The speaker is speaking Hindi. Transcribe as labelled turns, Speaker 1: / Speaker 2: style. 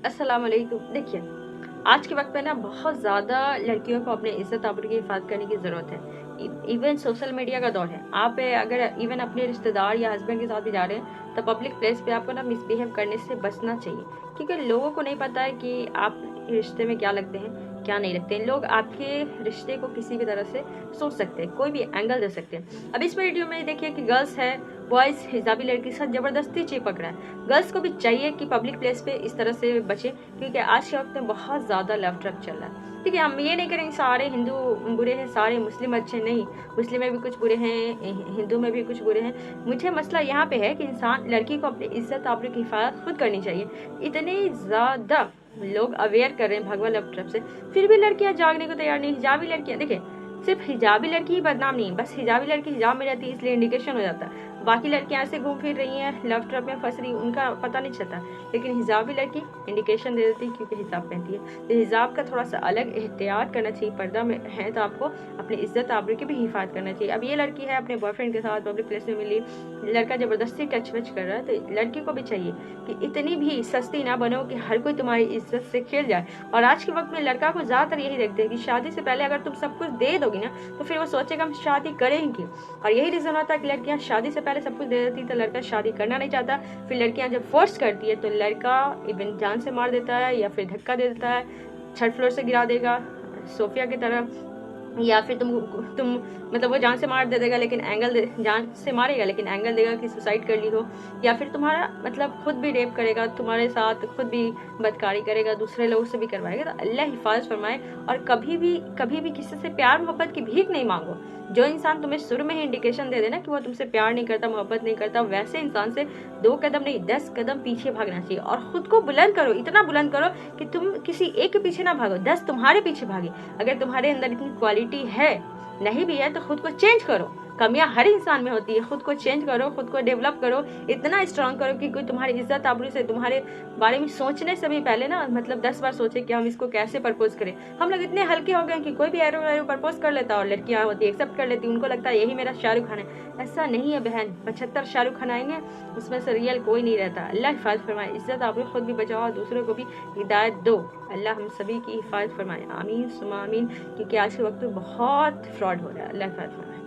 Speaker 1: अस्सलाम वालेकुम। देखिए, आज के वक़्त पे ना बहुत ज़्यादा लड़कियों को अपने इज़्ज़त आबरू की हिफ़ाज़त करने की ज़रूरत है। इवन सोशल मीडिया का दौर है। आप अगर इवन अपने रिश्तेदार या हस्बैंड के साथ भी जा रहे हैं, तो पब्लिक प्लेस पे आपको ना मिसबिहेव करने से बचना चाहिए। क्योंकि लोगों को नहीं पता है कि आप रिश्ते में क्या लगते हैं, क्या नहीं लगते हैं। लोग आपके रिश्ते को किसी भी तरह से सोच सकते हैं, कोई भी एंगल दे सकते हैं। अब इस वीडियो में देखिए कि गर्ल्स है, बॉयज़ हिजाबी लड़की के साथ ज़बरदस्ती चिपक रहा है। गर्ल्स को भी चाहिए कि पब्लिक प्लेस पे इस तरह से बचें, क्योंकि आज के वक्त में बहुत ज़्यादा लव ट्रक चल रहा है। ठीक है, हम ये नहीं करेंगे सारे हिंदू बुरे हैं, सारे मुस्लिम अच्छे नहीं। मुस्लिम में भी कुछ बुरे हैं, हिंदू में भी कुछ बुरे हैं। मुझे मसला यहाँ पे है कि इंसान लड़की को अपनी इज्जत आबरू की हिफाजत खुद करनी चाहिए। इतने ज़्यादा लोग अवेयर कर रहे हैं भगवा लव ट्रक से, फिर भी लड़कियाँ जागने को तैयार नहीं। हिजाबी लड़कियाँ देखिए, सिर्फ हिजाबी लड़की ही बदनाम नहीं है, बस हिजाबी लड़की हिजाब में रहती है इसलिए इंडिकेशन हो जाता है। बाकी लड़कियां ऐसे घूम फिर रही हैं, लव ट्रैप में फंस रही, उनका पता नहीं चलता। लेकिन हिजाबी लड़की इंडिकेशन दे देती है क्योंकि हिजाब पहनती है। तो हिजाब का थोड़ा सा अलग एहतियात करना चाहिए। पर्दा में है तो आपको अपनी इज्जत आबरू की भी हिफाजत करना चाहिए। अब ये लड़की है, अपने बॉयफ्रेंड के साथ पब्लिक प्लेस में मिली, लड़का जबरदस्ती टच वच कर रहा है, तो लड़की को भी चाहिए कि इतनी भी सस्ती ना बनो कि हर कोई तुम्हारी इज्जत से खेल जाए। और आज के वक्त में लड़का को ज्यादातर यही देखते हैं कि शादी से पहले अगर तुम सब कुछ दे दोगी ना, तो फिर वो सोचेगा हम शादी करेंगे। और यही रीजन होता है कि लड़कियां शादी से पहले सब कुछ दे देती, तो लड़का शादी करना नहीं चाहता। फिर लड़कियां जब फोर्स करती है तो लड़का इवन जान से मार देता है, या फिर धक्का दे देता है, थर्ड फ्लोर से गिरा देगा सोफिया की तरह, या फिर तुम मतलब वो जान से मार दे देगा, लेकिन जान से मारेगा लेकिन एंगल देगा कि सुसाइड कर ली हो। या फिर तुम्हारा मतलब खुद भी रेप करेगा, तुम्हारे साथ खुद भी बदकारी करेगा, दूसरे लोगों से भी करवाएगा। तो अल्लाह हिफाजत फरमाए। और कभी भी किसी से प्यार मोहब्बत की भीख नहीं मांगो। जो इंसान तुम्हें शुरू में ही इंडिकेशन दे देना कि वो तुमसे प्यार नहीं करता, मोहब्बत नहीं करता, वैसे इंसान से 2 कदम नहीं 10 कदम पीछे भागना चाहिए। और खुद को बुलंद करो, इतना बुलंद करो कि तुम किसी एक के पीछे ना भागो, 10 तुम्हारे पीछे भागे। अगर तुम्हारे अंदर इतनी क्वालिटी है, नहीं भी है तो खुद को चेंज करो। कमियां हर इंसान में होती है, खुद को चेंज करो, खुद को डेवलप करो, इतना स्ट्रांग करो कि कोई तुम्हारी इज्जत आबरू से, तुम्हारे बारे में सोचने से भी पहले ना मतलब 10 बार सोचे कि हम इसको कैसे प्रपोज करें। हम लोग इतने हल्के हो गए कि कोई भी एरो प्रपोज कर लेता, और लड़कियां होती एक्सेप्ट कर लेती, उनको लगता है यही मेरा शाहरुख खान है। ऐसा नहीं है बहन, 75 शाहरुख खान आएंगे, उसमें से रियल कोई नहीं रहता। अल्लाह हिफाजत फरमाए। इज्जत आबरू खुद भी बचाओ, दूसरों को भी हिदायत दो। अल्लाह हम सभी की हिफाजत फरमाए, आमीन सुमा आमीन। क्योंकि आज के वक्त में बहुत फ्रॉड हो रहा है। अल्लाह हिफाजत फरमाए।